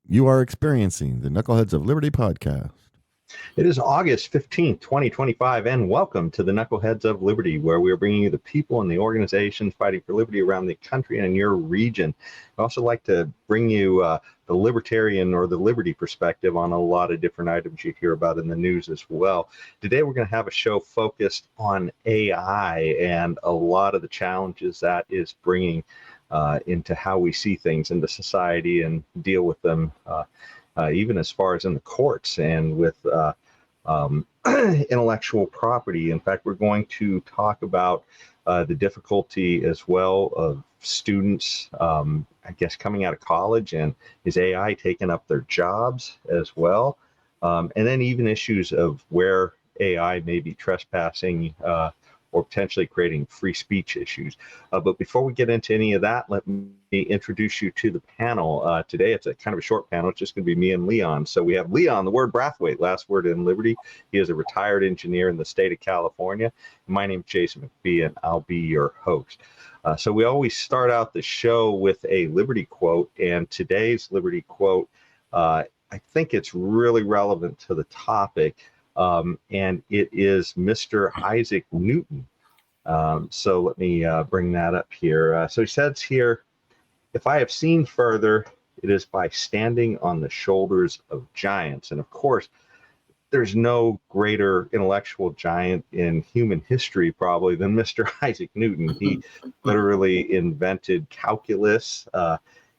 You are experiencing the Knuckleheads of Liberty podcast. It is August 15th, 2025, and welcome to the Knuckleheads of Liberty, where we are bringing you the people and the organizations fighting for liberty around the country and in your region. I also like to bring you the libertarian or the liberty perspective on a lot of different items you hear about in the news as well. Today, we're going to have a show focused on AI and a lot of the challenges that is bringing into how we see things into society and deal with them. Even as far as in the courts and with intellectual property. In fact, we're going to talk about the difficulty as well of students, I guess, coming out of college, and is AI taking up their jobs as well? And then even issues of where AI may be trespassing or potentially creating free speech issues. But before we get into any of that, let me introduce you to the panel. Today, it's a kind of a short panel. It's just going to be me and Leon. So we have Leon, the word Brathwaite, last word in Liberty. He is a retired engineer in the state of California. My name is Jason McPhee, and I'll be your host. So we always start out the show with a Liberty quote, and today's Liberty quote, I think it's really relevant to the topic. And it is Mr. Isaac Newton. So let me bring that up here. So he says here, if I have seen further, it is by standing on the shoulders of giants. And of course, there's no greater intellectual giant in human history probably than Mr. Isaac Newton. He literally invented calculus.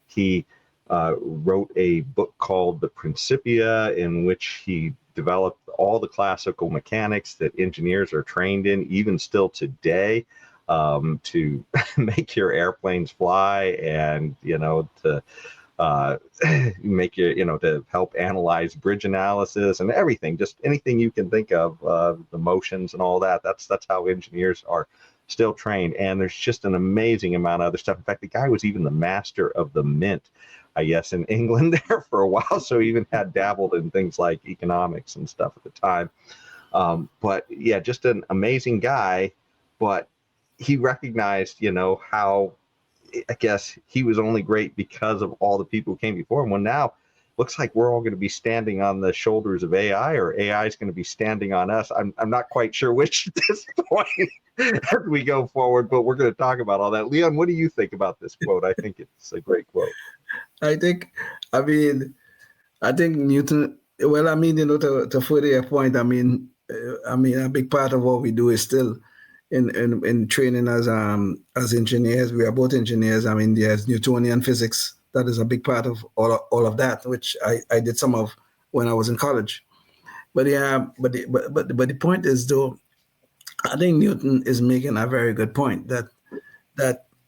He wrote a book called The Principia, in which he developed all the classical mechanics that engineers are trained in, even still today, to make your airplanes fly and, to make you, to help analyze bridge analysis and everything, just anything you can think of, the motions and all that. That's how engineers are still trained. And there's just an amazing amount of other stuff. In fact, the guy was even the master of the mint, I guess, in England there for a while. So he even had dabbled in things like economics and stuff at the time. But yeah, just an amazing guy. But he recognized, how, I guess, he was only great because of all the people who came before him. Well, now looks like we're all going to be standing on the shoulders of AI, or AI is going to be standing on us. I'm not quite sure which at this point as we go forward, but we're going to talk about all that. Leon, what do you think about this quote? I think it's a great quote. I think Newton, to further your point, a big part of what we do is still in training as engineers. We are both engineers. There's Newtonian physics. That is a big part of all of that, which I did some of when I was in college. But the point is, though, I think Newton is making a very good point that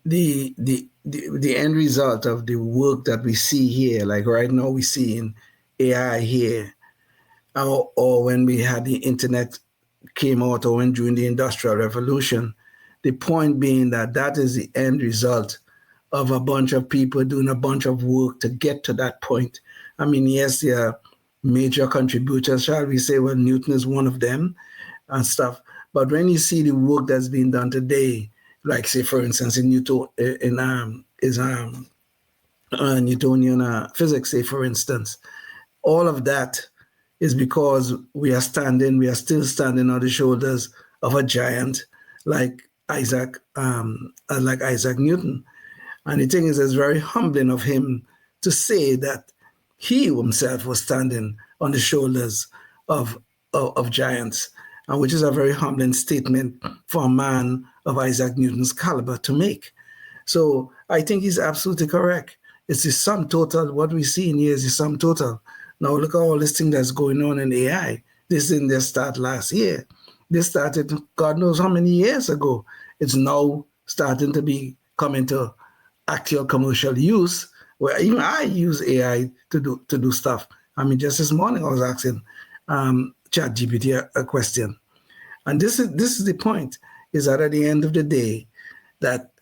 the end result of the work that we see here, like right now we see in AI here, or when we had the internet came out, or when during the Industrial Revolution, the point being that is the end result of a bunch of people doing a bunch of work to get to that point. Yes, there are major contributors, shall we say, well, Newton is one of them and stuff. But when you see the work that's being done today, like say, for instance, in Newtonian physics, say, for instance, all of that is because we are still standing on the shoulders of a giant like Isaac Newton. And the thing is, it's very humbling of him to say that he himself was standing on the shoulders of giants, and which is a very humbling statement for a man of Isaac Newton's caliber to make. So I think he's absolutely correct. It's the sum total. What we see in here is the sum total. Now look at all this thing that's going on in AI. This didn't just start last year. This started God knows how many years ago. It's now starting to come into actual commercial use, where even I use AI to do stuff. Just this morning I was asking ChatGPT a question, and this is the point: is that at the end of the day, that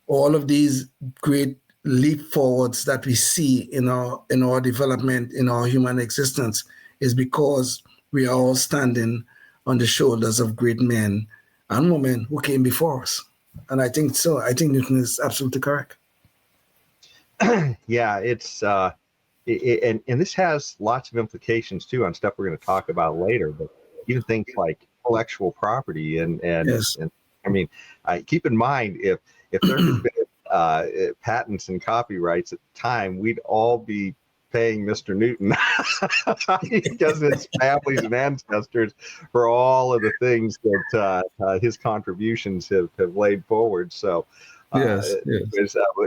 all of these great leap forwards that we see in our development, in our human existence, is because we are all standing on the shoulders of great men and women who came before us. And I think so. I think Newton is absolutely correct. Yeah, it's and this has lots of implications too on stuff we're going to talk about later, but even things like intellectual property Yes. and I mean, keep in mind if there had been patents and copyrights at the time, we'd all be paying Mr. Newton because his families and ancestors for all of the things that his contributions have laid forward. So, Yes.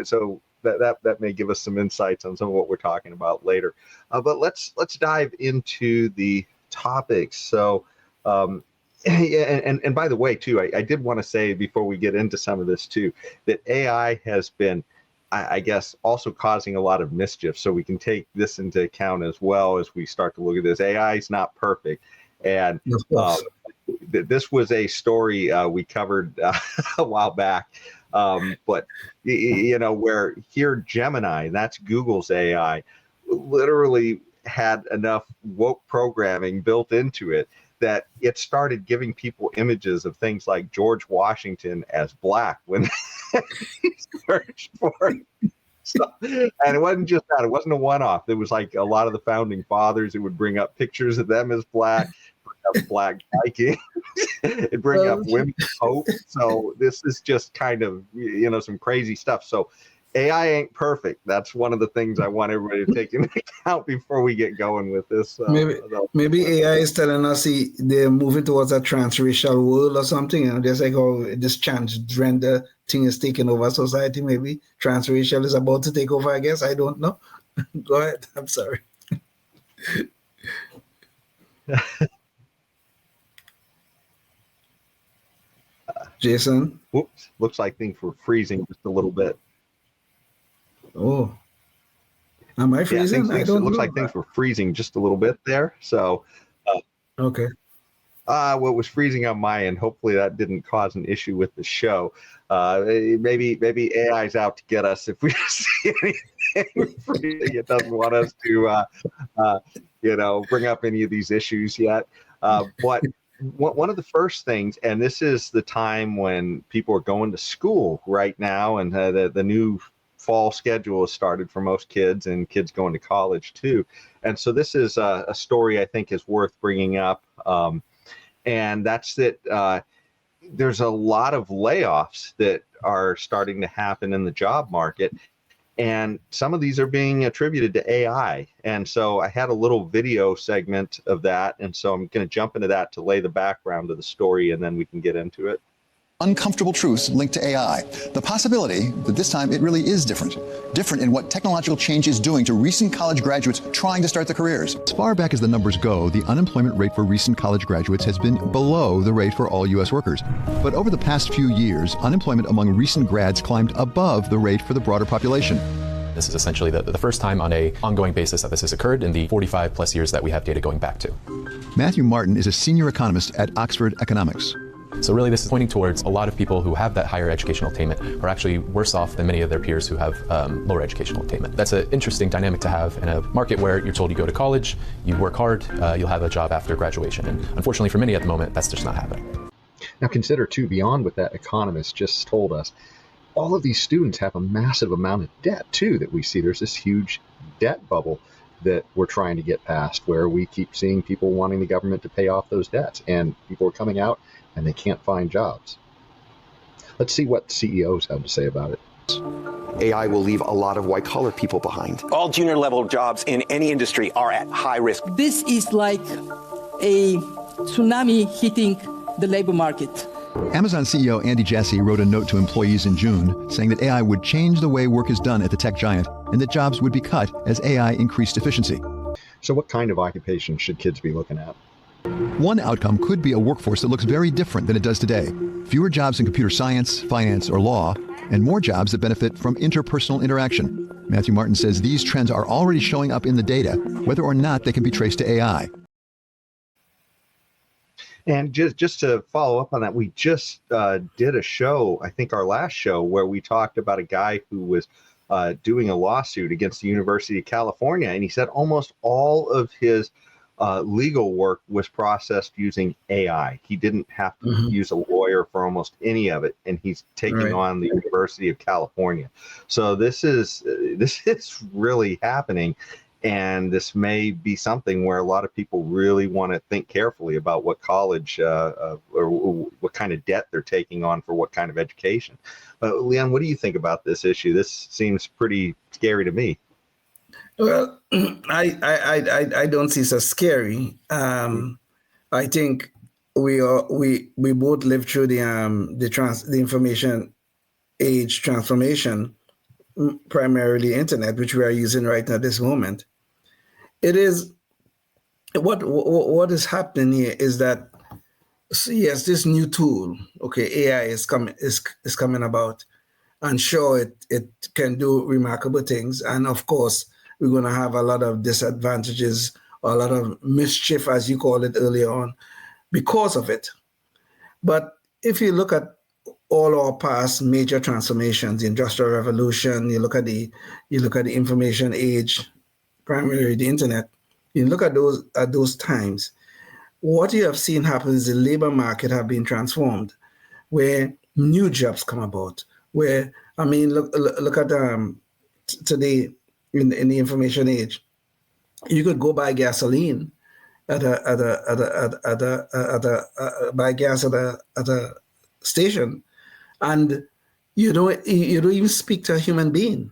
so that may give us some insights on some of what we're talking about later. But let's dive into the topics. So, and by the way, too, I did want to say before we get into some of this too, that AI has been, I guess, also causing a lot of mischief. So we can take this into account as well as we start to look at this. AI is not perfect, and this was a story we covered a while back. But where here Gemini, that's Google's AI, literally had enough woke programming built into it that it started giving people images of things like George Washington as black when he searched for it. So, and it wasn't just that, it wasn't a one-off. It was like a lot of the founding fathers, it would bring up pictures of them as black, bring up black Vikings, it'd bring up women of hope. So this is just kind of, some crazy stuff. So AI ain't perfect. That's one of the things I want everybody to take into account before we get going with this. Maybe AI is telling us they're moving towards a transracial world or something. And just like, this transgender thing is taking over society. Maybe transracial is about to take over, I guess. I don't know. Go ahead. I'm sorry. Jason? Whoops. Looks like things were freezing just a little bit. Oh, am I freezing? It looks like things were freezing just a little bit there. So, okay. What was freezing on my end? Hopefully that didn't cause an issue with the show. Maybe AI's out to get us if we see anything freezing. It doesn't want us to, bring up any of these issues yet. But one of the first things, and this is the time when people are going to school right now, and the new fall schedule has started for most kids, and kids going to college too. And so this is a story I think is worth bringing up. And that's that there's a lot of layoffs that are starting to happen in the job market. And some of these are being attributed to AI. And so I had a little video segment of that. And so I'm going to jump into that to lay the background of the story, and then we can get into it. Uncomfortable truths linked to AI. The possibility that this time it really is different. Different in what technological change is doing to recent college graduates trying to start their careers. As far back as the numbers go, the unemployment rate for recent college graduates has been below the rate for all U.S. workers. But over the past few years, unemployment among recent grads climbed above the rate for the broader population. This is essentially the first time on an ongoing basis that this has occurred in the 45 plus years that we have data going back to. Matthew Martin is a senior economist at Oxford Economics. So really this is pointing towards a lot of people who have that higher educational attainment are actually worse off than many of their peers who have lower educational attainment. That's an interesting dynamic to have in a market where you're told you go to college, you work hard, you'll have a job after graduation. And unfortunately for many at the moment, that's just not happening. Now consider too, beyond what that economist just told us, all of these students have a massive amount of debt too that we see. There's this huge debt bubble that we're trying to get past, where we keep seeing people wanting the government to pay off those debts, and people are coming out and they can't find jobs. Let's see what CEOs have to say about it. AI will leave a lot of white-collar people behind. All junior-level jobs in any industry are at high risk. This is like a tsunami hitting the labor market. Amazon CEO Andy Jassy wrote a note to employees in June saying that AI would change the way work is done at the tech giant and that jobs would be cut as AI increased efficiency. So what kind of occupation should kids be looking at? One outcome could be a workforce that looks very different than it does today. Fewer jobs in computer science, finance, or law, and more jobs that benefit from interpersonal interaction. Matthew Martin says these trends are already showing up in the data, whether or not they can be traced to AI. And just to follow up on that, we just did a show, I think our last show, where we talked about a guy who was doing a lawsuit against the University of California, and he said almost all of his legal work was processed using AI. He didn't have to use a lawyer for almost any of it, and he's taking on the University of California. So this is really happening, And this may be something where a lot of people really want to think carefully about what college or what kind of debt they're taking on for what kind of education. Leon, what do you think about this issue? This seems pretty scary to me. Well, I don't see it as scary. I think we both lived through the information age transformation, primarily internet, which we are using right now at this moment. It is what is happening here is that yes, this new tool, okay, AI is coming about, and sure, it can do remarkable things, and of course we're going to have a lot of disadvantages, or a lot of mischief, as you called it earlier on, because of it. But if you look at all our past major transformations, the Industrial Revolution, you look at the information age, primarily the internet, you look at those times, what you have seen happen is the labor market have been transformed, where new jobs come about. Where look at today in the information age, you could go buy gasoline buy gas at a station, and you don't even speak to a human being.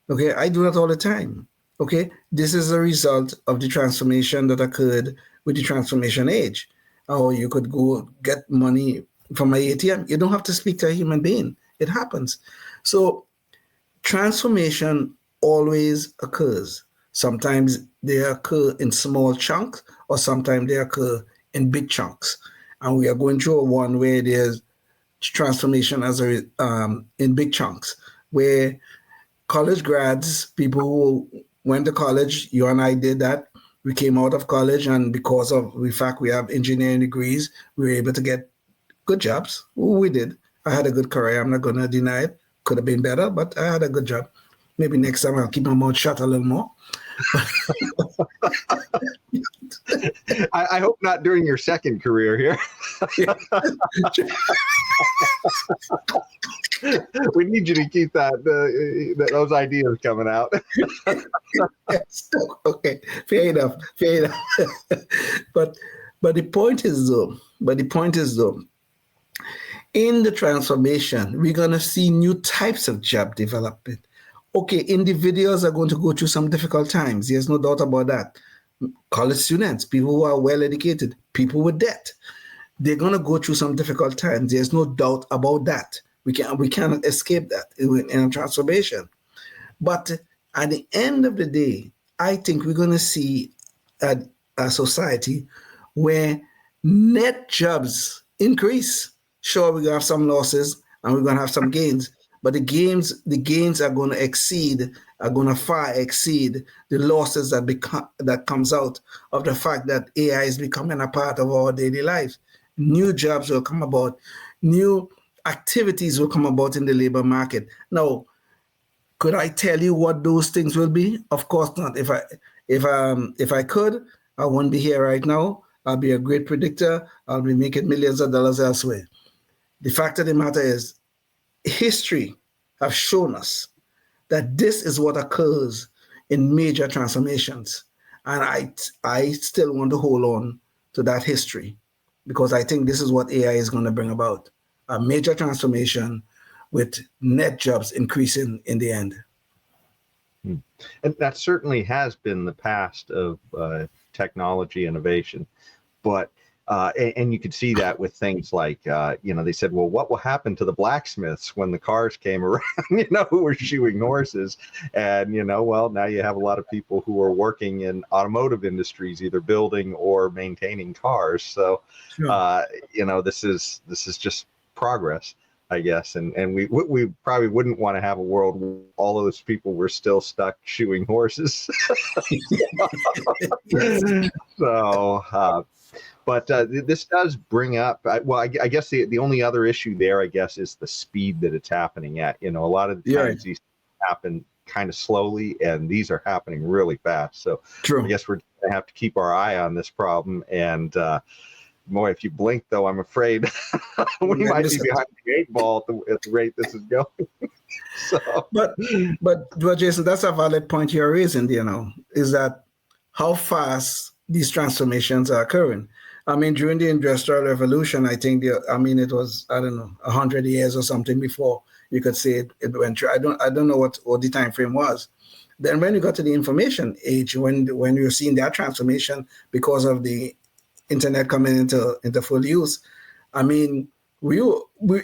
Okay, I do that all the time. Okay, this is a result of the transformation that occurred with the transformation age. Or you could go get money from an ATM. You don't have to speak to a human being. It happens. So transformation always occurs. Sometimes they occur in small chunks, or sometimes they occur in big chunks. And we are going through one where there's transformation in big chunks, where college grads, people who went to college, you and I did that. We came out of college, and because of the fact we have engineering degrees, we were able to get good jobs. We did. I had a good career. I'm not going to deny it. Could have been better, but I had a good job. Maybe next time I'll keep my mouth shut a little more. I hope not during your second career here. We need you to keep those ideas coming out. Yes. Okay, fair enough. But the point is though, in the transformation, we're gonna see new types of job development. Okay, individuals are going to go through some difficult times. There's no doubt about that. College students, people who are well educated, people with debt, they're going to go through some difficult times. There's no doubt about that. We cannot escape that in a transformation. But at the end of the day, I think we're going to see a society where net jobs increase. Sure, we're going to have some losses and we're going to have some gains. But the gains are going to far exceed the losses that comes out of the fact that AI is becoming a part of our daily lives. New jobs will come about, new activities will come about in the labor market. Now, could I tell you what those things will be? Of course not. If I could, I wouldn't be here right now. I'll be a great predictor. I'll be making millions of dollars elsewhere. The fact of the matter is, history have shown us that this is what occurs in major transformations. And I still want to hold on to that history, because I think this is what AI is going to bring about, a major transformation with net jobs increasing in the end. And that certainly has been the past of technology innovation. But and you could see that with things like, they said, well, what will happen to the blacksmiths when the cars came around, who were shoeing horses? And, well, now you have a lot of people who are working in automotive industries, either building or maintaining cars. So, sure. This is just progress, I guess. And we probably wouldn't want to have a world where all of those people were still stuck shoeing horses. So, but this does bring up, I guess the only other issue there, I guess, is the speed that it's happening at. A lot of the times these happen kind of slowly, and these are happening really fast. So true. I guess we're going to have to keep our eye on this problem and, Boy, if you blink, though, I'm afraid we might be behind the 8 ball at the rate this is going. So. But Jason, that's a valid point you're raising, is that how fast these transformations are occurring. I mean, during the Industrial Revolution, I think it was, 100 years or something before you could say it went through. I don't know what the time frame was. Then when you got to the information age, when you're seeing that transformation because of the internet coming into full use, I mean, we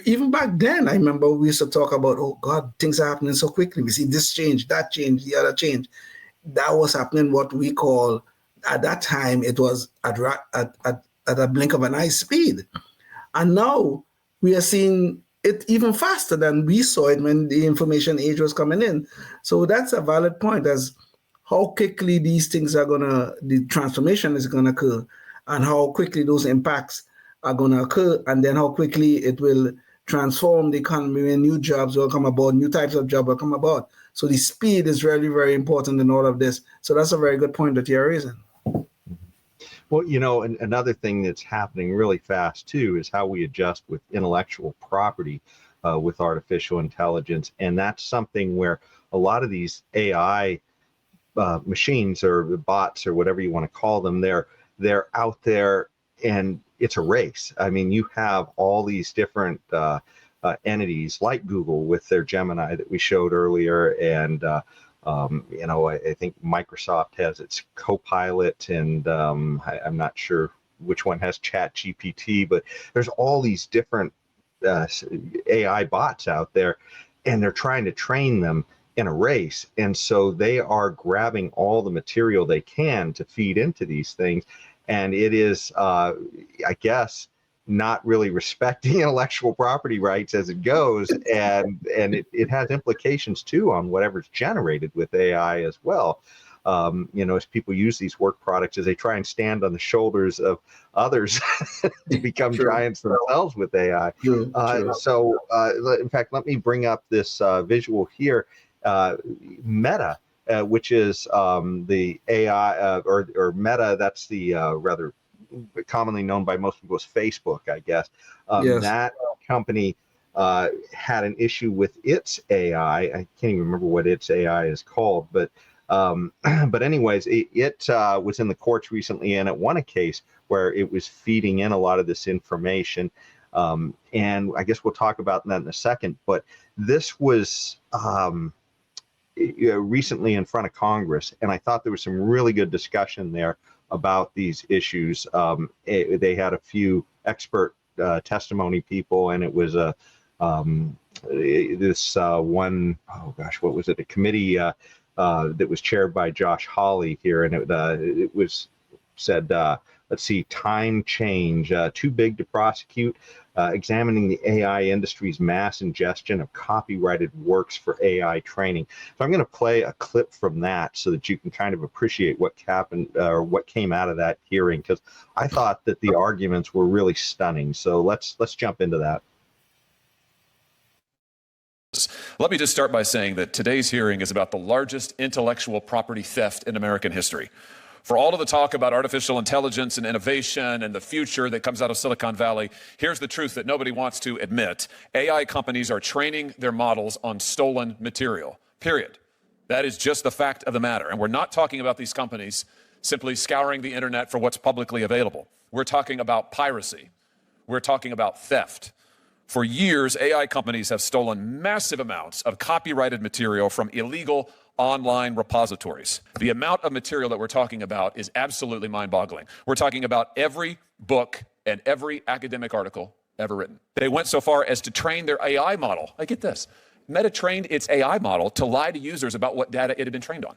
even back then, I remember we used to talk about, oh God, things are happening so quickly. We see this change, that change, the other change. That was happening what we call, at that time, it was at a blink of an eye speed. And now we are seeing it even faster than we saw it when the information age was coming in. So that's a valid point, as how quickly these things the transformation is gonna occur, and how quickly those impacts are gonna occur, and then how quickly it will transform the economy and new jobs will come about, new types of jobs will come about. So the speed is really, very important in all of this. So that's a very good point that you're raising. Well, another thing that's happening really fast, too, is how we adjust with intellectual property with artificial intelligence. And that's something where a lot of these AI machines or bots or whatever you want to call them, they're out there, and it's a race. I mean, you have all these different entities like Google with their Gemini that we showed earlier, and I think Microsoft has its Copilot, and I'm not sure which one has ChatGPT, but there's all these different AI bots out there, and they're trying to train them in a race. And so they are grabbing all the material they can to feed into these things. And it is, I guess, not really respecting intellectual property rights as it goes, and it has implications too on whatever's generated with AI as well. As people use these work products, as they try and stand on the shoulders of others to become giants themselves with AI. So, in fact, let me bring up this visual here. Meta, which is the AI or Meta. That's the rather commonly known by most people as Facebook, I guess. Yes. That company had an issue with its AI. I can't even remember what its AI is called, but anyways, it was in the courts recently, and it won a case where it was feeding in a lot of this information. And I guess we'll talk about that in a second. But this was recently in front of Congress, and I thought there was some really good discussion there about these issues. They had a few expert testimony people, and it was a what was it? A committee that was chaired by Josh Hawley here, and it was said, let's see, time change, too big to prosecute, examining the AI industry's mass ingestion of copyrighted works for AI training. So I'm going to play a clip from that so that you can kind of appreciate what happened or what came out of that hearing, because I thought that the arguments were really stunning. So let's jump into that. Let me just start by saying that today's hearing is about the largest intellectual property theft in American history. For all of the talk about artificial intelligence and innovation and the future that comes out of Silicon Valley, here's the truth that nobody wants to admit. AI companies are training their models on stolen material, period. That is just the fact of the matter. And we're not talking about these companies simply scouring the internet for what's publicly available. We're talking about piracy. We're talking about theft. For years, AI companies have stolen massive amounts of copyrighted material from illegal online repositories. The amount of material that we're talking about is absolutely mind-boggling. We're talking about every book and every academic article ever written. They went so far as to train their AI model. I get this. Meta trained its AI model to lie to users about what data it had been trained on.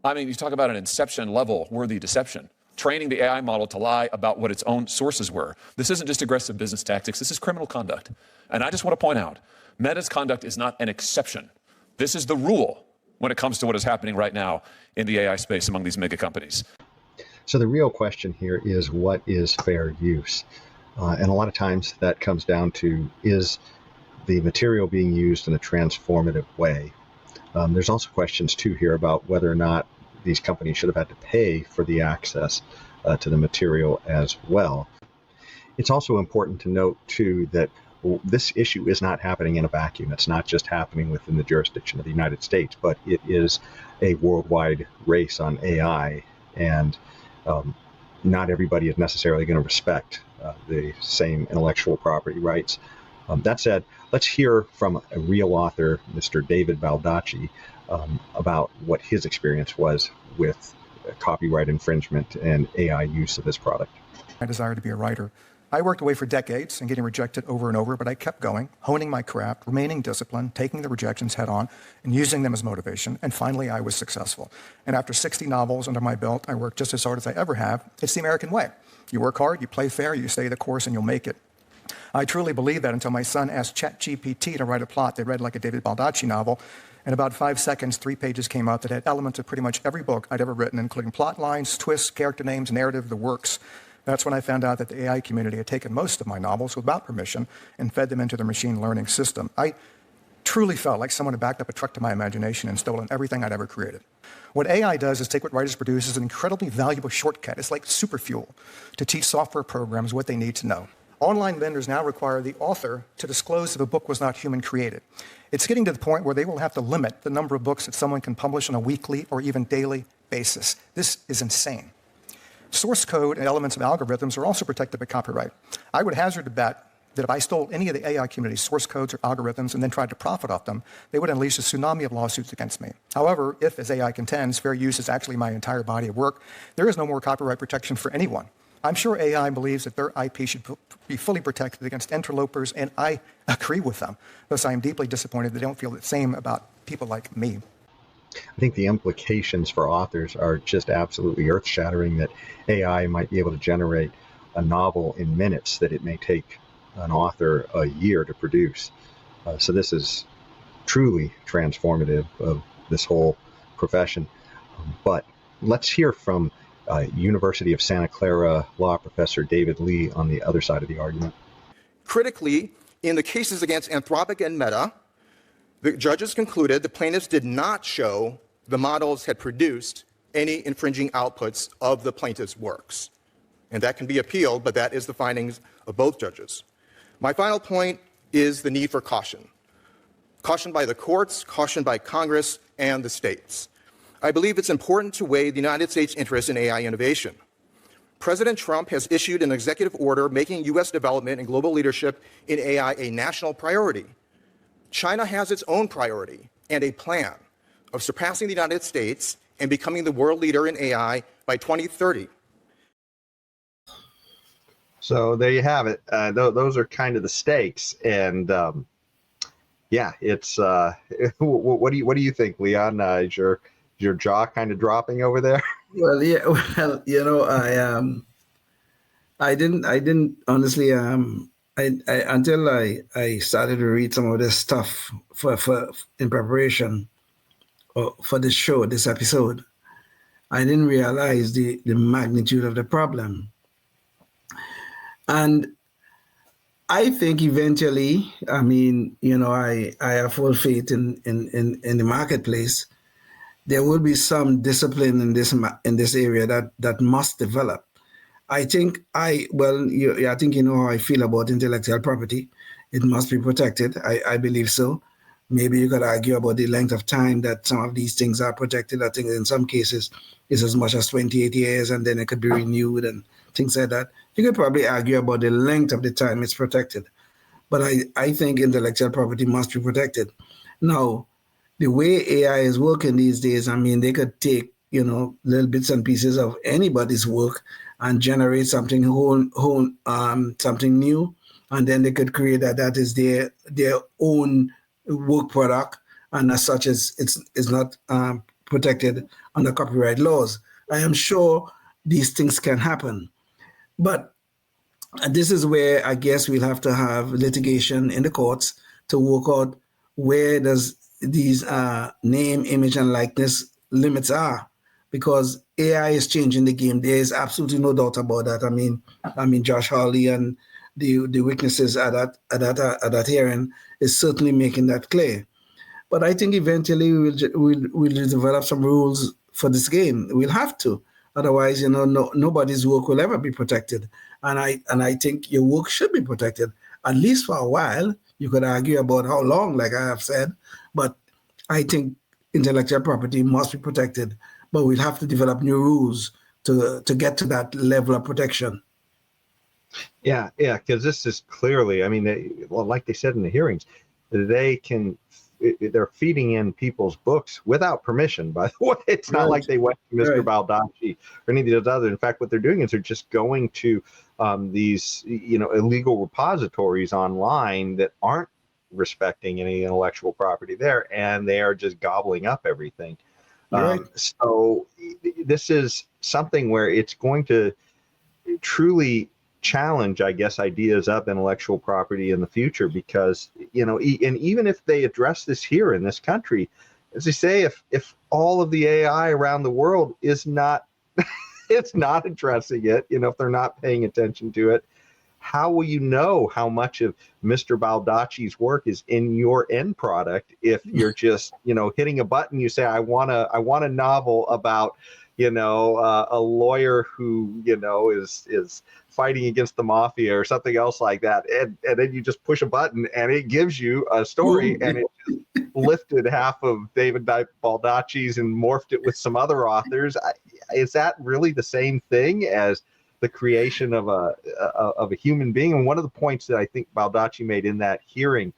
I mean, you talk about an Inception level worthy deception. Training the AI model to lie about what its own sources were. This isn't just aggressive business tactics. This is criminal conduct. And I just want to point out, Meta's conduct is not an exception. This is the rule when it comes to what is happening right now in the AI space among these mega companies. So the real question here is, what is fair use? And a lot of times that comes down to, is the material being used in a transformative way? There's also questions too here about whether or not these companies should have had to pay for the access to the material as well. It's also important to note, too, that this issue is not happening in a vacuum. It's not just happening within the jurisdiction of the United States, but it is a worldwide race on AI, and not everybody is necessarily going to respect the same intellectual property rights. That said, let's hear from a real author, Mr. David Baldacci, about what his experience was with copyright infringement and AI use of this product. I desire to be a writer. I worked away for decades and getting rejected over and over, but I kept going, honing my craft, remaining disciplined, taking the rejections head on, and using them as motivation. And finally, I was successful. And after 60 novels under my belt, I worked just as hard as I ever have. It's the American way. You work hard, you play fair, you stay the course, and you'll make it. I truly believe that until my son asked ChatGPT to write a plot that read like a David Baldacci novel. In about 5 seconds, 3 pages came out that had elements of pretty much every book I'd ever written, including plot lines, twists, character names, narrative, the works. That's when I found out that the AI community had taken most of my novels without permission and fed them into their machine learning system. I truly felt like someone had backed up a truck to my imagination and stolen everything I'd ever created. What AI does is take what writers produce as an incredibly valuable shortcut. It's like super fuel to teach software programs what they need to know. Online vendors now require the author to disclose if a book was not human created. It's getting to the point where they will have to limit the number of books that someone can publish on a weekly or even daily basis. This is insane. Source code and elements of algorithms are also protected by copyright. I would hazard to bet that if I stole any of the AI community's source codes or algorithms and then tried to profit off them, they would unleash a tsunami of lawsuits against me. However, if, as AI contends, fair use is actually my entire body of work, there is no more copyright protection for anyone. I'm sure AI believes that their IP should be fully protected against interlopers, and I agree with them. Thus, I am deeply disappointed they don't feel the same about people like me. I think the implications for authors are just absolutely earth-shattering, that AI might be able to generate a novel in minutes that it may take an author a year to produce. So this is truly transformative of this whole profession. But let's hear from University of Santa Clara law professor David Lee on the other side of the argument. Critically, in the cases against Anthropic and Meta, the judges concluded the plaintiffs did not show the models had produced any infringing outputs of the plaintiff's works. And that can be appealed, but that is the findings of both judges. My final point is the need for caution. Caution by the courts, caution by Congress, and the states. I believe it's important to weigh the United States' interest in AI innovation. President Trump has issued an executive order making U.S. development and global leadership in AI a national priority. China has its own priority and a plan of surpassing the United States and becoming the world leader in AI by 2030. So there you have it. Those are kind of the stakes, and yeah, it's. What do you think, Leon? Is your jaw kind of dropping over there? Well, yeah. Well, you know, I didn't honestly. Until I started to read some of this stuff for in preparation for this show, this episode, I didn't realize the magnitude of the problem. And I think eventually, I mean, you know, I have full faith in the marketplace. There will be some discipline in this area that must develop. I think I think you know how I feel about intellectual property. It must be protected. I believe so. Maybe you could argue about the length of time that some of these things are protected. I think in some cases it's as much as 28 years, and then it could be renewed and things like that. You could probably argue about the length of the time it's protected. But I think intellectual property must be protected. Now, the way AI is working these days, I mean, they could take, you know, little bits and pieces of anybody's work and generate something something new, and then they could create that is their own work product, and as such it's not protected under copyright laws. I am sure these things can happen, but this is where I guess we'll have to have litigation in the courts to work out where does these name, image, and likeness limits are. Because AI is changing the game. There is absolutely no doubt about that. I mean, Josh Hawley and the witnesses at that hearing is certainly making that clear. But I think eventually we'll develop some rules for this game. We'll have to. Otherwise, nobody's work will ever be protected. And I think your work should be protected, at least for a while. You could argue about how long, like I have said, but I think intellectual property must be protected. But we'll have to develop new rules to get to that level of protection. Yeah, because this is clearly, I mean, like they said in the hearings, they're feeding in people's books without permission, by the way. It's not like they went to Mr. Baldacci or any of those others. In fact, what they're doing is they're just going to these, illegal repositories online that aren't respecting any intellectual property there, and they are just gobbling up everything. So this is something where it's going to truly challenge, I guess, ideas of intellectual property in the future, because and even if they address this here in this country, as they say, if all of the AI around the world is not it's not addressing it, if they're not paying attention to it, how will you know how much of Mr. Baldacci's work is in your end product if you're just hitting a button? You say, I want a novel about a lawyer who is fighting against the mafia or something else like that, and then you just push a button and it gives you a story. And it just lifted half of David Baldacci's and morphed it with some other authors. Is that really the same thing as the creation of a human being? And one of the points that I think Baldacci made in that hearing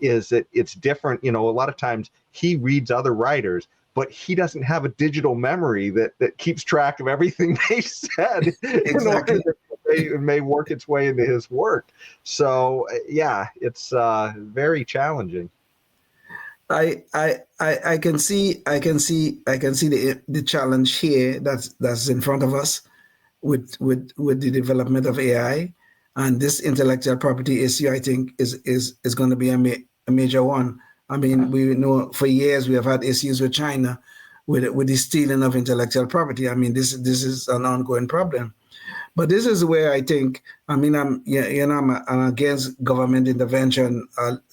is that it's different. A lot of times he reads other writers, but he doesn't have a digital memory that keeps track of everything they said. In order that it may work its way into his work. So yeah, it's very challenging. I can see the challenge here that's in front of us with the development of AI, and this intellectual property issue, I think, is going to be a major one. I mean, we know for years we have had issues with China with the stealing of intellectual property. I mean, this is an ongoing problem. But this is where I think, I'm against government intervention,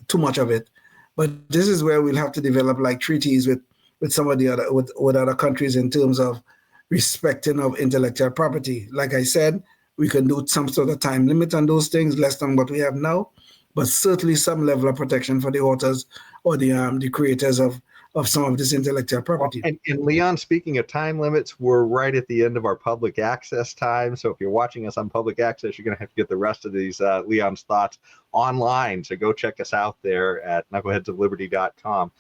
too much of it. But this is where we'll have to develop like treaties with some of the other with other countries in terms of respecting of intellectual property. Like I said, we can do some sort of time limit on those things, less than what we have now, but certainly some level of protection for the authors or the creators of some of this intellectual property. And Leon, speaking of time limits, we're right at the end of our public access time. So if you're watching us on public access, you're going to have to get the rest of these Leon's thoughts online. So go check us out there at knuckleheadsofliberty.com.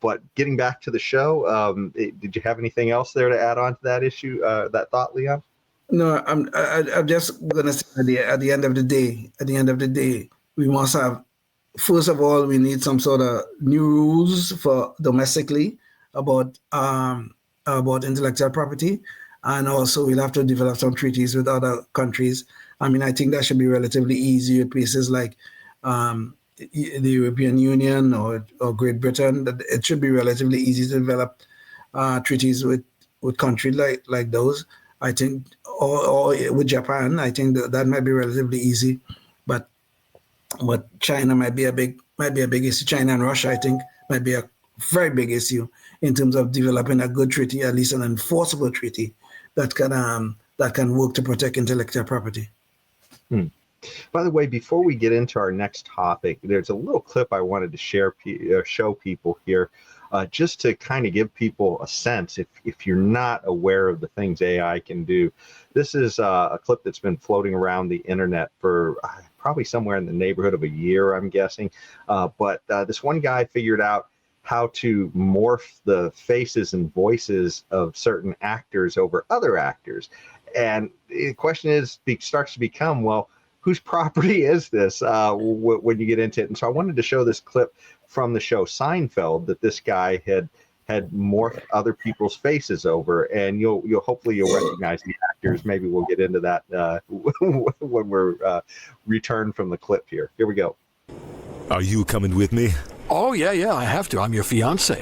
But getting back to the show, did you have anything else there to add on to that issue, that thought, Leon? No, I'm just going to say at the end of the day, we must have, first of all, we need some sort of new rules for domestically about intellectual property, and also we'll have to develop some treaties with other countries. I mean, I think that should be relatively easy with places like the European Union or Great Britain. It should be relatively easy to develop treaties with countries like those. I think, or with Japan. I think that might be relatively easy, but China might be a big issue. China and Russia, I think, might be a very big issue in terms of developing a good treaty, at least an enforceable treaty that can work to protect intellectual property. By the way, before we get into our next topic, there's a little clip I wanted to show people here, just to kind of give people a sense if you're not aware of the things AI can do. This is a clip that's been floating around the internet for probably somewhere in the neighborhood of a year, I'm guessing. But this one guy figured out how to morph the faces and voices of certain actors over other actors. And the question starts to become, well, whose property is this when you get into it? And so I wanted to show this clip from the show Seinfeld that this guy had morphed other people's faces over, and you'll hopefully recognize the actors. Maybe we'll get into that when we're returned from the clip here. Here we go. Are you coming with me? Oh, yeah, I have to. I'm your fiancé.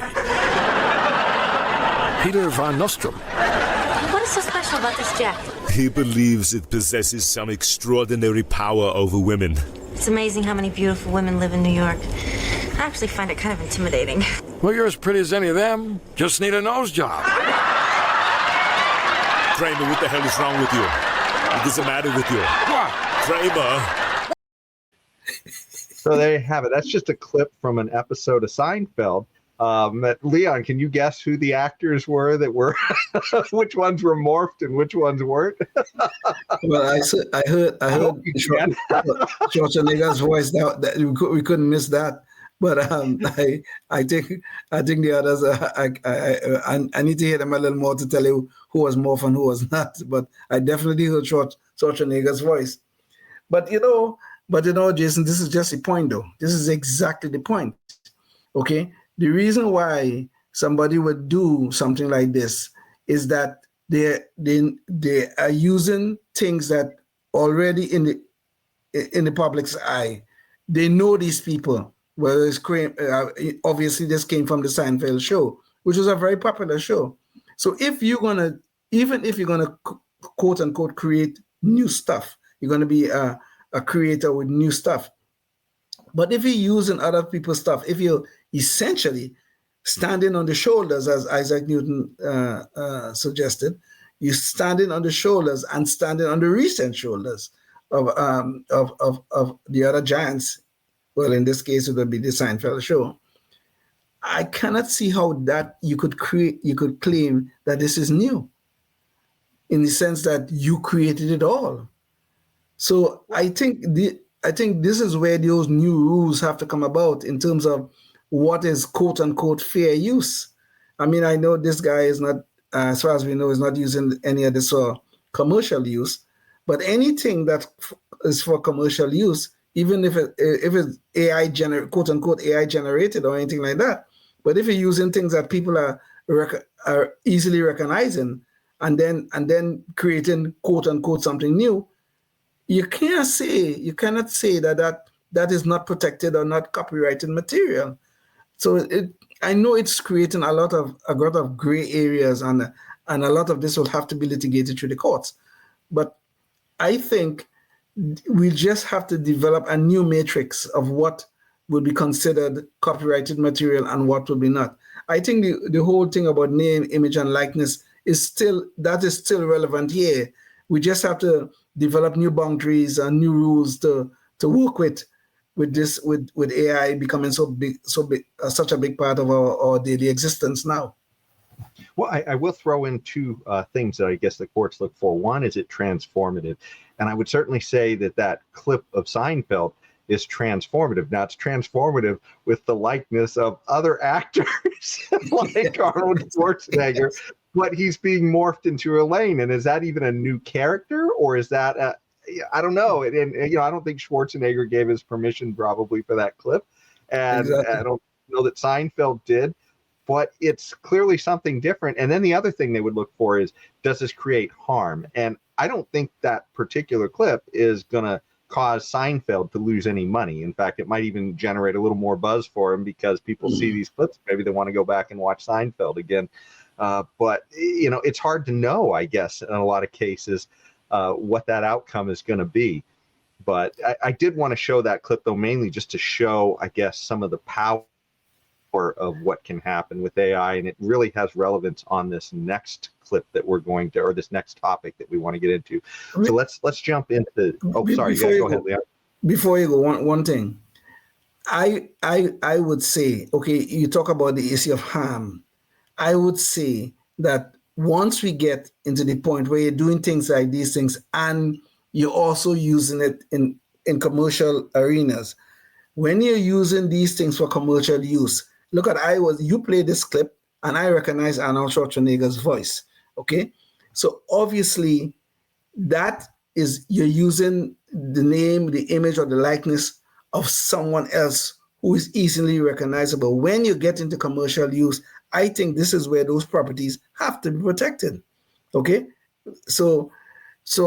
Peter Van Nostrum. What is so special about this jacket? He believes it possesses some extraordinary power over women. It's amazing how many beautiful women live in New York. I actually find it kind of intimidating. Well, you're as pretty as any of them. Just need a nose job. Kramer, what the hell is wrong with you? What is the matter with you? Kramer. So there you have it. That's just a clip from an episode of Seinfeld. Leon, can you guess who the actors were that were, which ones were morphed and which ones weren't? Well, I heard Schwarzenegger's voice. That we couldn't miss that. But I think the others. I need to hear them a little more to tell you who was morphed and who was not. But I definitely heard Schwarzenegger's voice. But you know, Jason, this is just the point, though. This is exactly the point. Okay. The reason why somebody would do something like this is that they are using things that already in the public's eye. They know these people. Well, obviously this came from the Seinfeld show, which was a very popular show. So even if you're gonna quote unquote create new stuff, you're gonna be a creator with new stuff. But if you're using other people's stuff, if you're essentially standing on the shoulders, as Isaac Newton suggested, you're standing on the shoulders and standing on the recent shoulders of the other giants. Well, in this case, it would be the Seinfeld show. I cannot see how that you could claim that this is new, in the sense that you created it all. So I think this is where those new rules have to come about in terms of what is quote unquote fair use. I mean, I know this guy is not, as far as we know, is not using any of this for commercial use, but anything that is for commercial use, even if it's AI quote unquote AI generated or anything like that, but if you're using things that people are easily recognizing and then creating quote unquote something new, you cannot say that is not protected or not copyrighted material. So I know it's creating a lot of gray areas, and a lot of this will have to be litigated through the courts. But I think we just have to develop a new matrix of what will be considered copyrighted material and what will be not. I think the whole thing about name, image, and likeness is still relevant here. We just have to develop new boundaries and new rules to work with AI becoming such a big part of our daily existence now. Well, I will throw in two things that I guess the courts look for. One, is it transformative? And I would certainly say that clip of Seinfeld is transformative. Now, it's transformative with the likeness of other actors like Arnold Schwarzenegger, but he's being morphed into Elaine. And is that even a new character, or is that I don't know. And I don't think Schwarzenegger gave his permission probably for that clip, and exactly. I don't know that Seinfeld did. But it's clearly something different. And then the other thing they would look for is, does this create harm? And I don't think that particular clip is going to cause Seinfeld to lose any money. In fact, it might even generate a little more buzz for him, because people see these clips. Maybe they want to go back and watch Seinfeld again. But it's hard to know, I guess, in a lot of cases, what that outcome is going to be. But I did want to show that clip, though, mainly just to show, I guess, some of the power of what can happen with AI, and it really has relevance on this next clip that we're going to, or this next topic that we want to get into. So let's jump into. Oh, sorry, go ahead, Leon. Before you go, one thing, I would say, okay, you talk about the issue of harm. I would say that once we get into the point where you're doing things like these things, and you're also using it in commercial arenas, when you're using these things for commercial use. Look at you play this clip, and I recognize Arnold Schwarzenegger's voice. Okay, so obviously that is, you're using the name, the image, or the likeness of someone else who is easily recognizable. When you get into commercial use, I think this is where those properties have to be protected. Okay, so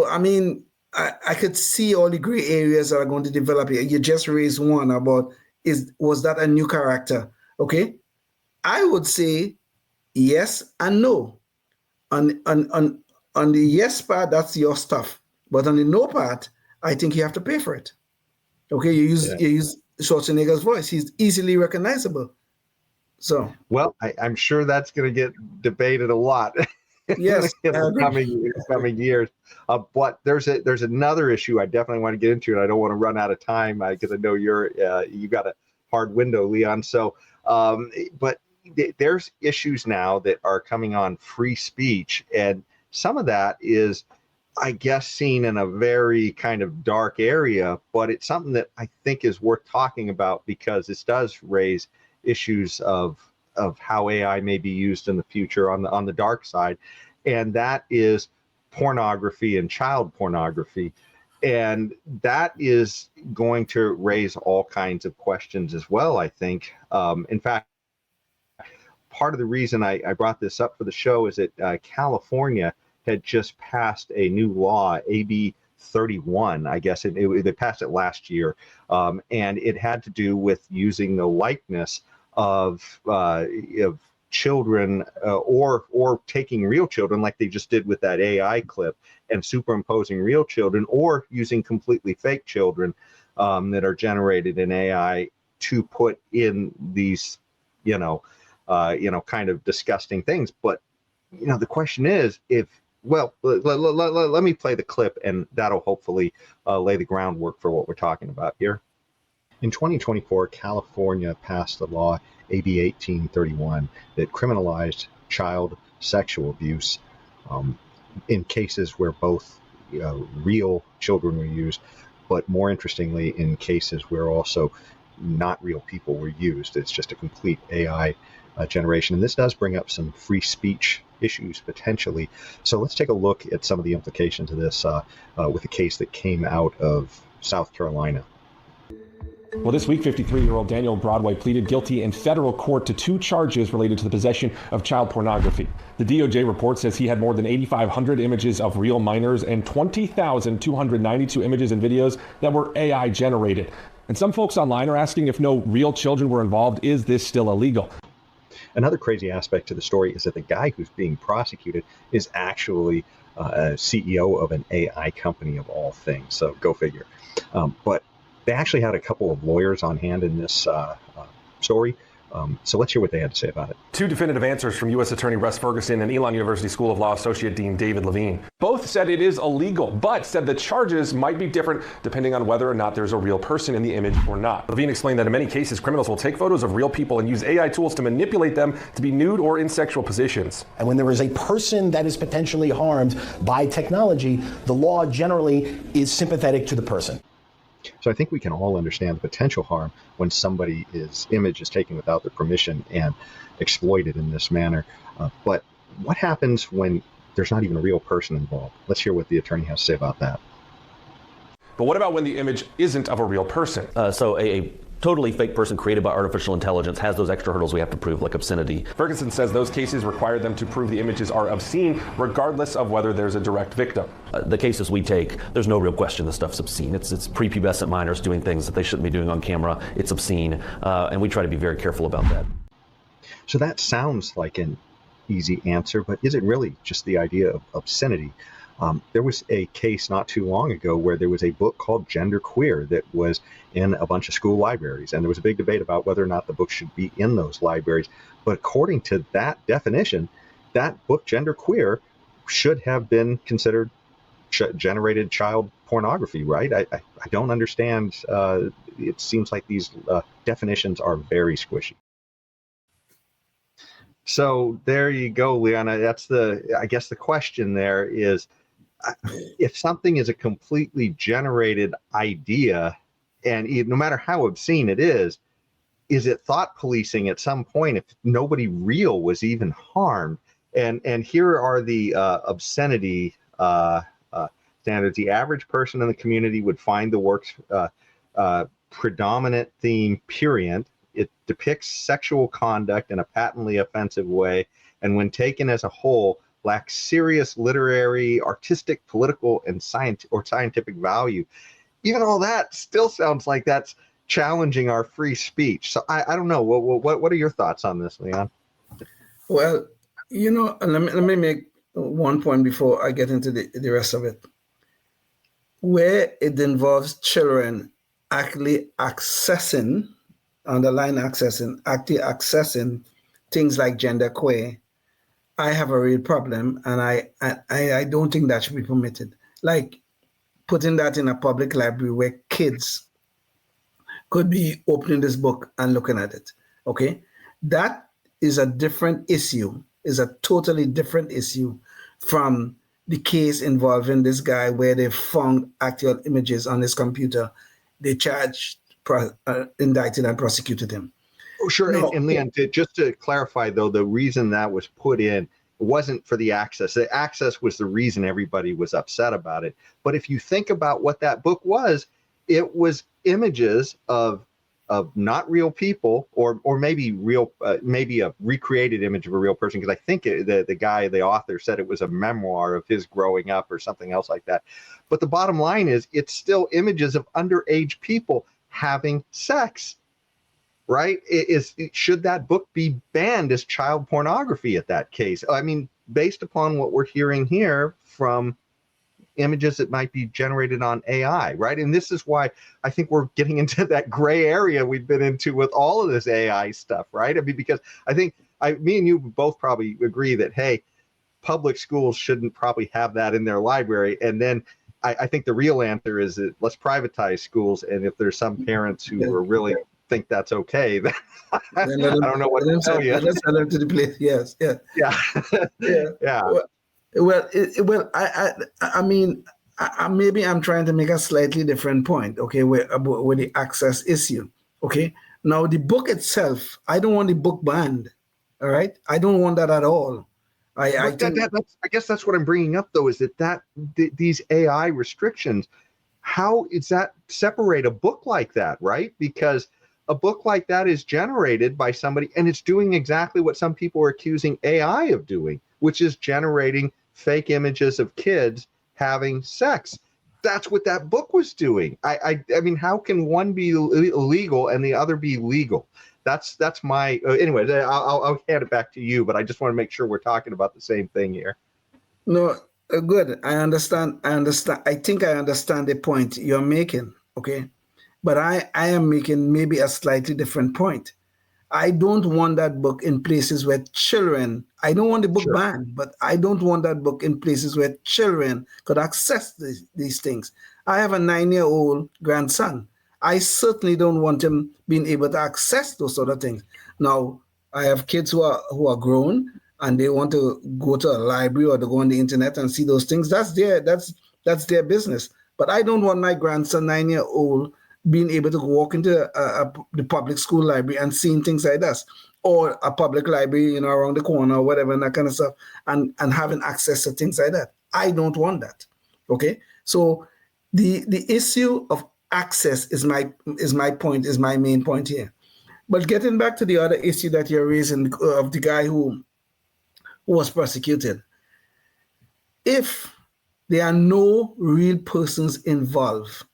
I mean, I could see all the gray areas that are going to develop here. You just raised one about was that a new character? Okay, I would say yes and no. On the yes part, that's your stuff. But on the no part, I think you have to pay for it. Okay, you use Schwarzenegger's voice. He's easily recognizable. So well, I'm sure that's going to get debated a lot Yes, in the coming years. But there's another issue I definitely want to get into, and I don't want to run out of time because I know you got a hard window, Leon. So, but there's issues now that are coming on free speech, and some of that is, I guess, seen in a very kind of dark area, but it's something that I think is worth talking about because this does raise issues of how AI may be used in the future on the dark side, and that is pornography and child pornography. And that is going to raise all kinds of questions as well, I think. In fact, part of the reason I brought this up for the show is that California had just passed a new law, AB 31, I guess. They passed it last year, and it had to do with using the likeness of children or taking real children like they just did with that AI clip and superimposing real children, or using completely fake children that are generated in AI to put in these, kind of disgusting things. But, the question is let me play the clip, and that'll hopefully lay the groundwork for what we're talking about here. In 2024, California passed the law AB 1831 that criminalized child sexual abuse in cases where both real children were used, but more interestingly, in cases where also not real people were used. It's just a complete AI generation. And this does bring up some free speech issues potentially. So let's take a look at some of the implications of this with a case that came out of South Carolina. Well, this week, 53-year-old Daniel Broadway pleaded guilty in federal court to 2 charges related to the possession of child pornography. The DOJ report says he had more than 8,500 images of real minors and 20,292 images and videos that were AI generated. And some folks online are asking if no real children were involved, is this still illegal? Another crazy aspect to the story is that the guy who's being prosecuted is actually a CEO of an AI company of all things. So go figure. But they actually had a couple of lawyers on hand in this story. So let's hear what they had to say about it. 2 definitive answers from U.S. Attorney Russ Ferguson and Elon University School of Law Associate Dean David Levine. Both said it is illegal, but said the charges might be different depending on whether or not there's a real person in the image or not. Levine explained that in many cases, criminals will take photos of real people and use AI tools to manipulate them to be nude or in sexual positions. And when there is a person that is potentially harmed by technology, the law generally is sympathetic to the person. So I think we can all understand the potential harm when somebody's image is taken without their permission and exploited in this manner. But what happens when there's not even a real person involved? Let's hear what the attorney has to say about that. But what about when the image isn't of a real person? So a totally fake person created by artificial intelligence has those extra hurdles we have to prove, like obscenity. Ferguson says those cases require them to prove the images are obscene, regardless of whether there's a direct victim. The cases we take, there's no real question the stuff's obscene. It's prepubescent minors doing things that they shouldn't be doing on camera. It's obscene, and we try to be very careful about that. So that sounds like an easy answer, but is it really just the idea of obscenity? There was a case not too long ago where there was a book called Gender Queer that was in a bunch of school libraries, and there was a big debate about whether or not the book should be in those libraries. But according to that definition, that book, Gender Queer, should have been considered generated child pornography, right? I don't understand. It seems like these definitions are very squishy. So there you go, Leon. That's I guess the question there is, if something is a completely generated idea, and no matter how obscene it is it thought policing at some point if nobody real was even harmed? And here are the obscenity standards. The average person in the community would find the work's predominant theme prurient. It depicts sexual conduct in a patently offensive way, and when taken as a whole, lacks serious literary, artistic, political, and scientific value. Even all that still sounds like that's challenging our free speech. So I don't know. What are your thoughts on this, Leon? Well, let me make one point before I get into the rest of it. Where it involves children actually accessing, underline accessing, actually accessing things like genderqueer I have a real problem, and I don't think that should be permitted. Like putting that in a public library where kids could be opening this book and looking at it. Okay, that is a different issue. Is a totally different issue from the case involving this guy where they found actual images on his computer. They charged, indicted, and prosecuted him. Oh, sure. No. And Leon, just to clarify, though, the reason that was put in wasn't for the access. The access was the reason everybody was upset about it. But if you think about what that book was, it was images of not real people, or maybe real, maybe a recreated image of a real person. Because I think the author said it was a memoir of his growing up or something else like that. But the bottom line is, it's still images of underage people having sex. Right? Should that book be banned as child pornography at that case? I mean, based upon what we're hearing here from images that might be generated on AI, right? And this is why I think we're getting into that gray area we've been into with all of this AI stuff, right? I mean, because I think me and you both probably agree that, hey, public schools shouldn't probably have that in their library. And then I think the real answer is that let's privatize schools. And if there's some parents who are really think that's okay, then I don't know what to tell you. Let's send them to the place. Yes, yeah. Well, I mean, maybe I'm trying to make a slightly different point. Okay, with the access issue. Okay, now the book itself, I don't want the book banned. All right, I don't want that at all. I guess that's what I'm bringing up, though, is that these AI restrictions. How is that separate a book like that, right? Because a book like that is generated by somebody, and it's doing exactly what some people are accusing AI of doing, which is generating fake images of kids having sex. That's what that book was doing. I mean, how can one be illegal and the other be legal? That's my. Anyway, I'll hand it back to you, but I just want to make sure we're talking about the same thing here. No, good. I understand. I think I understand the point you're making. Okay. But I am making maybe a slightly different point. I don't want that book in places where children, I don't want the book banned, but I don't want that book in places where children could access these things. I have a 9-year-old grandson. I certainly don't want him being able to access those sort of things. Now, I have kids who are grown and they want to go to a library or to go on the internet and see those things. That's their business. But I don't want my grandson, 9-year-old, being able to walk into the public school library and seeing things like this, or a public library, around the corner or whatever, and that kind of stuff, and having access to things like that. I don't want that. Okay, so the issue of access is my main point here. But getting back to the other issue that you're raising of the guy who was prosecuted, if there are no real persons involved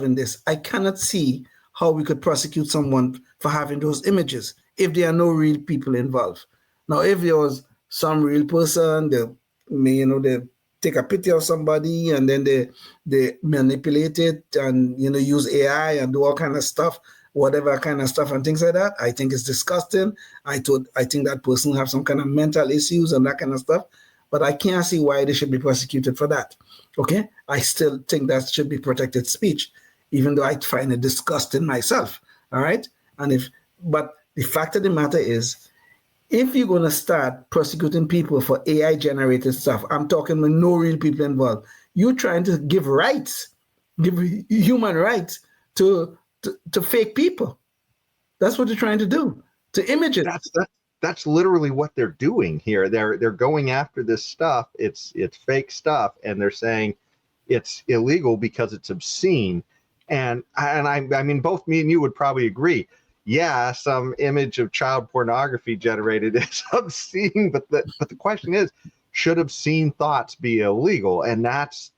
in this, I cannot see how we could prosecute someone for having those images if there are no real people involved. Now, if there was some real person, they take a picture of somebody and then they manipulate it and use AI and do all kind of stuff, whatever kind of stuff and things like that, I think it's disgusting. I think that person have some kind of mental issues and that kind of stuff. But I can't see why they should be prosecuted for that. Okay, I still think that should be protected speech, even though I find it disgusting myself. All right, but the fact of the matter is, if you're going to start prosecuting people for AI-generated stuff, I'm talking with no real people involved. You're trying to give human rights to fake people. That's what you're trying to do to images. That's literally what they're doing here. They're going after this stuff. It's fake stuff, and they're saying it's illegal because it's obscene. And I mean, both me and you would probably agree. Yeah, some image of child pornography generated is obscene, but the question is, should obscene thoughts be illegal? And that's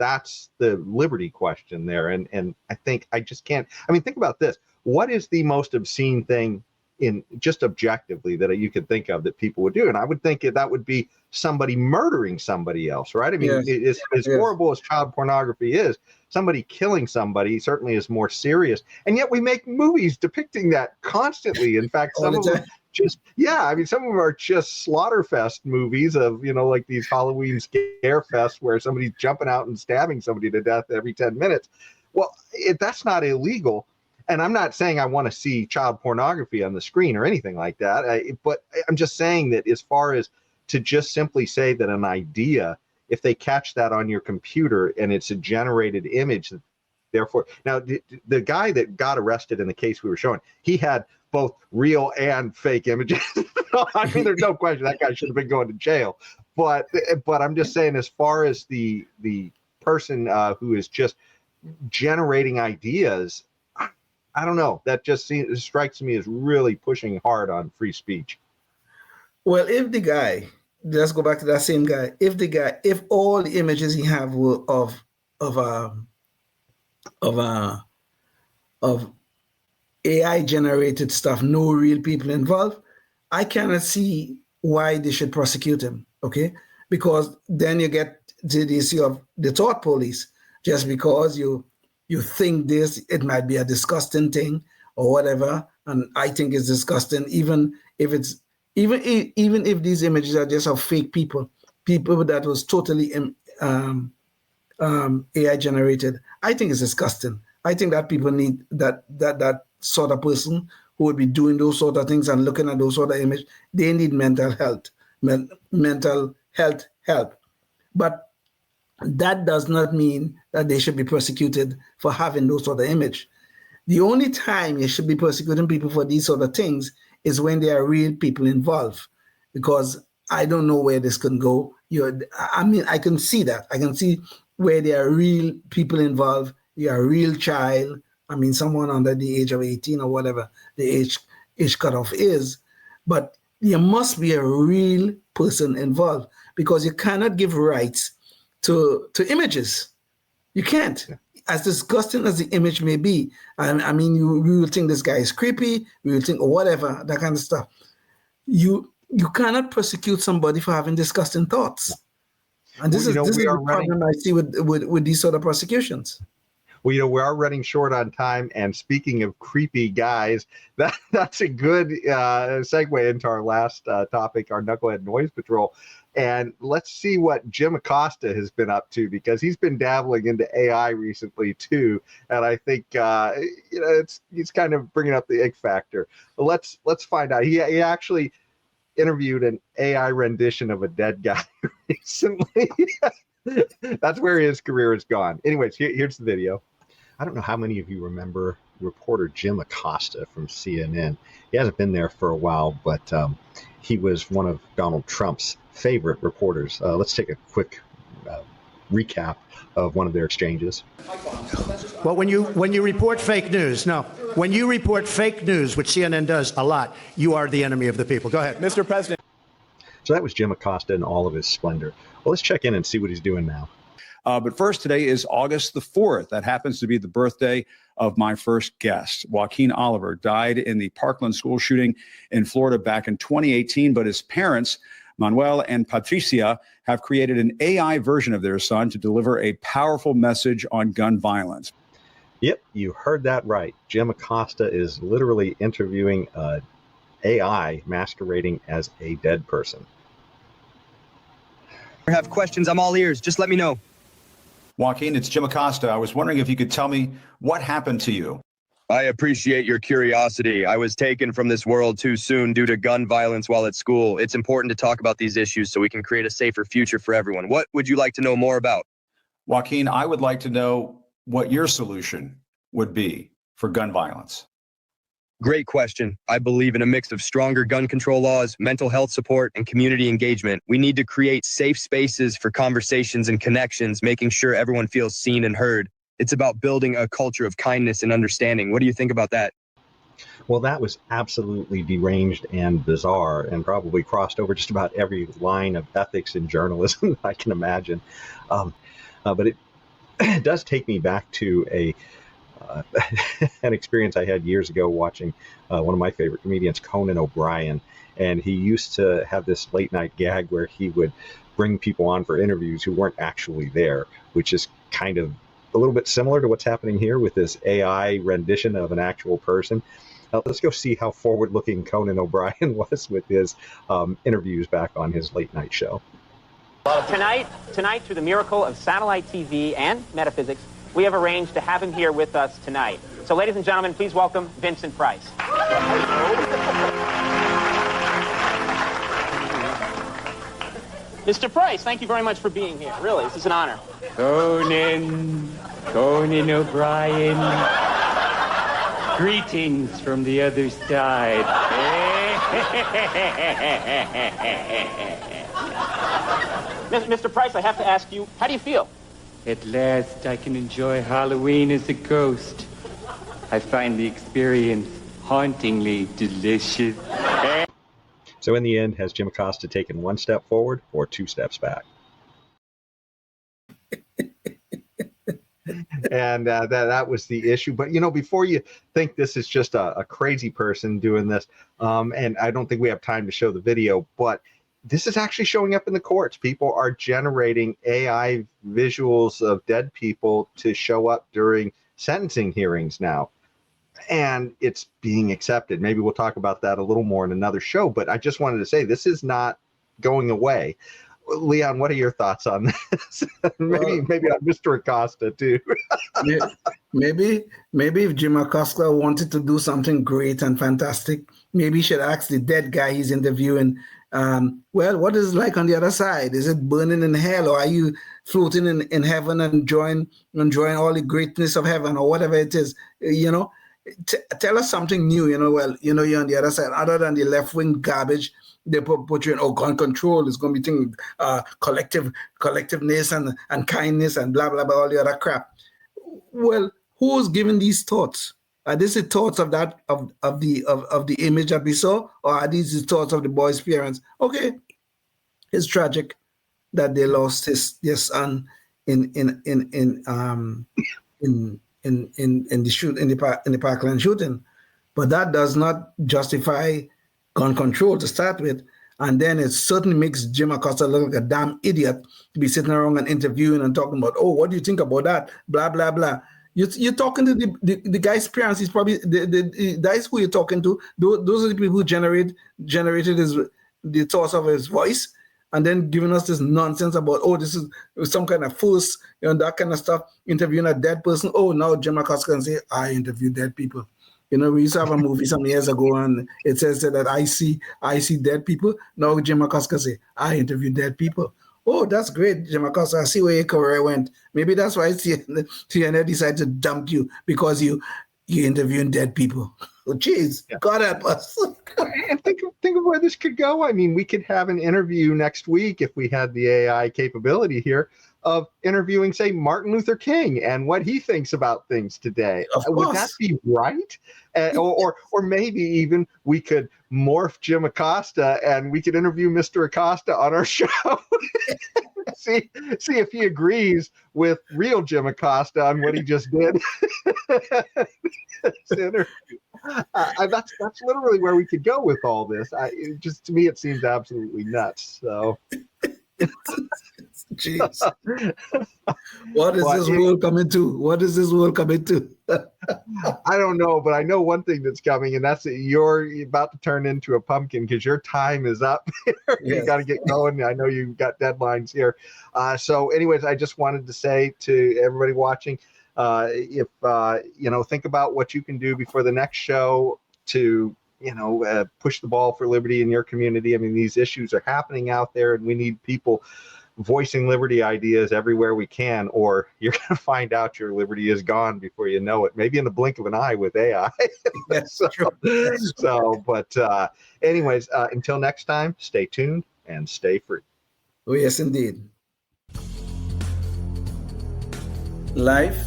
the liberty question there. And I think I just can't. I mean, think about this. What is the most obscene thing in just objectively that you could think of that people would do? And I would think that would be somebody murdering somebody else, right? I mean, as horrible as child pornography is, somebody killing somebody certainly is more serious. And yet we make movies depicting that constantly. In fact, some of them just, yeah, I mean, some of them are just Slaughterfest movies of, like these Halloween scare fest where somebody's jumping out and stabbing somebody to death every 10 minutes. Well, that's not illegal. And I'm not saying I want to see child pornography on the screen or anything like that. But I'm just saying that as far as to just simply say that an idea, if they catch that on your computer and it's a generated image, therefore, now the guy that got arrested in the case we were showing, he had both real and fake images. I mean, there's no question that guy should have been going to jail. But I'm just saying, as far as the person who is just generating ideas, I don't know. That just strikes me as really pushing hard on free speech. Well, if the guy, let's go back to that same guy. If all the images he have were of AI generated stuff, no real people involved, I cannot see why they should prosecute him. Okay, because then you get to the issue of the thought police. Just because you think this, it might be a disgusting thing or whatever, and I think it's disgusting, even if these images are just of fake people that was totally AI generated. I think it's disgusting. I think that people need that sort of person who would be doing those sort of things and looking at those sort of images. They need mental health help. But that does not mean that they should be persecuted for having those sort of image. The only time you should be persecuting people for these sort of things is when there are real people involved, because I don't know where this can go. I can see that. I can see where there are real people involved. You're a real child. I mean, someone under the age of 18 or whatever the age cutoff is. But there must be a real person involved, because you cannot give rights to images. You can't. As disgusting as the image may be, I mean, we will think this guy is creepy, we will think, or whatever, that kind of stuff. You cannot prosecute somebody for having disgusting thoughts. And this is the problem I see with these sort of prosecutions. Well, we are running short on time. And speaking of creepy guys, that's a good segue into our last topic, our Knucklehead Noise Patrol. And let's see what Jim Acosta has been up to, because he's been dabbling into AI recently too. And I think he's kind of bringing up the ick factor. But let's find out. He actually interviewed an AI rendition of a dead guy recently. That's where his career has gone. Anyways, here's the video. I don't know how many of you remember reporter Jim Acosta from CNN. He hasn't been there for a while, but he was one of Donald Trump's favorite reporters. Let's take a quick recap of one of their exchanges. Well, when you report fake news, when you report fake news, which CNN does a lot, you are the enemy of the people. Go ahead. Mr. President. So that was Jim Acosta in all of his splendor. Well, let's check in and see what he's doing now. But first, today is August the 4th. That happens to be the birthday of my first guest. Joaquin Oliver died in the Parkland school shooting in Florida back in 2018, but his parents, Manuel and Patricia, have created an AI version of their son to deliver a powerful message on gun violence. Yep, you heard that right. Jim Acosta is literally interviewing AI masquerading as a dead person. If you have questions, I'm all ears. Just let me know. Joaquin, it's Jim Acosta. I was wondering if you could tell me what happened to you. I appreciate your curiosity. I was taken from this world too soon due to gun violence while at school. It's important to talk about these issues so we can create a safer future for everyone. What would you like to know more about? Joaquin, I would like to know what your solution would be for gun violence. Great question. I believe in a mix of stronger gun control laws, mental health support, and community engagement. We need to create safe spaces for conversations and connections, making sure everyone feels seen and heard. It's about building a culture of kindness and understanding. What do you think about that? Well, that was absolutely deranged and bizarre, and probably crossed over just about every line of ethics in journalism I can imagine. But it does take me back to an experience I had years ago watching one of my favorite comedians, Conan O'Brien. And he used to have this late night gag where he would bring people on for interviews who weren't actually there, which is kind of a little bit similar to what's happening here with this AI rendition of an actual person. let's go see how forward-looking Conan O'Brien was with his interviews back on his late night show. Tonight, through the miracle of satellite TV and metaphysics, we have arranged to have him here with us tonight. So, ladies and gentlemen, please welcome Vincent Price. Mr. Price, thank you very much for being here. Really, this is an honor. Conan O'Brien. Greetings from the other side. Mr. Price, I have to ask you, how do you feel? At last, I can enjoy Halloween as a ghost. I find the experience hauntingly delicious. So in the end, has Jim Acosta taken one step forward or two steps back? And that was the issue. But, before you think this is just a crazy person doing this, and I don't think we have time to show the video, but this is actually showing up in the courts. People are generating AI visuals of dead people to show up during sentencing hearings now. And it's being accepted. Maybe we'll talk about that a little more in another show, but I just wanted to say this is not going away. Leon, what are your thoughts on this? maybe on Mr. Acosta too. maybe if Jim Acosta wanted to do something great and fantastic, maybe he should ask the dead guy he's interviewing, what is it like on the other side? Is it burning in hell, or are you floating in heaven and enjoying all the greatness of heaven, or whatever it is? Tell us something new. You're on the other side, other than the left-wing garbage they put you in. Gun control is going to be thing, collectiveness and kindness and blah blah blah, all the other crap. Well, who's giving these thoughts? Are these the thoughts of that of the image that we saw, or are these the thoughts of the boy's parents? Okay, it's tragic that they lost their son in the Parkland shooting, but that does not justify gun control to start with. And then it certainly makes Jim Acosta look like a damn idiot to be sitting around and interviewing and talking about, what do you think about that? Blah blah blah. You're talking to the guy's parents. He's probably the guys who you're talking to. Those are the people who generated the thoughts of his voice, and then giving us this nonsense about, this is some kind of force, that kind of stuff, interviewing a dead person. Now Jim Acosta can say, I interview dead people. We used to have a movie some years ago, and it says that I see dead people. Now Jim Acosta can say, I interview dead people. That's great, Jim Acosta. I see where your career went. Maybe that's why CNN decided to dump you, because you interviewing dead people. Jeez, God help us. And think of where this could go. I mean, we could have an interview next week if we had the AI capability here of interviewing, say, Martin Luther King and what he thinks about things today. Would that be right? Or maybe even we could morph Jim Acosta and we could interview Mr. Acosta on our show. see if he agrees with real Jim Acosta on what he just did. That's literally where we could go with all this. To me, it seems absolutely nuts. So. Jeez. What is this world coming to? What is this world coming to? I don't know, but I know one thing that's coming, and that's that you're about to turn into a pumpkin because your time is up. You got to get going. I know you've got deadlines here. So anyways, I just wanted to say to everybody watching, if think about what you can do before the next show to push the ball for liberty in your community. I mean, these issues are happening out there, and we need people voicing liberty ideas everywhere we can, or you're going to find out your liberty is gone before you know it, maybe in the blink of an eye with AI. That's true. But anyways, until next time, stay tuned and stay free. Oh, yes, indeed. Life,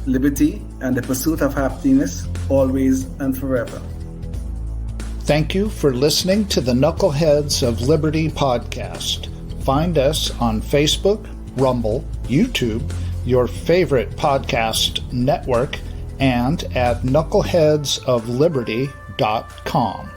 liberty, and the pursuit of happiness, always and forever. Thank you for listening to the Knuckleheads of Liberty podcast. Find us on Facebook, Rumble, YouTube, your favorite podcast network, and at knuckleheadsofliberty.com.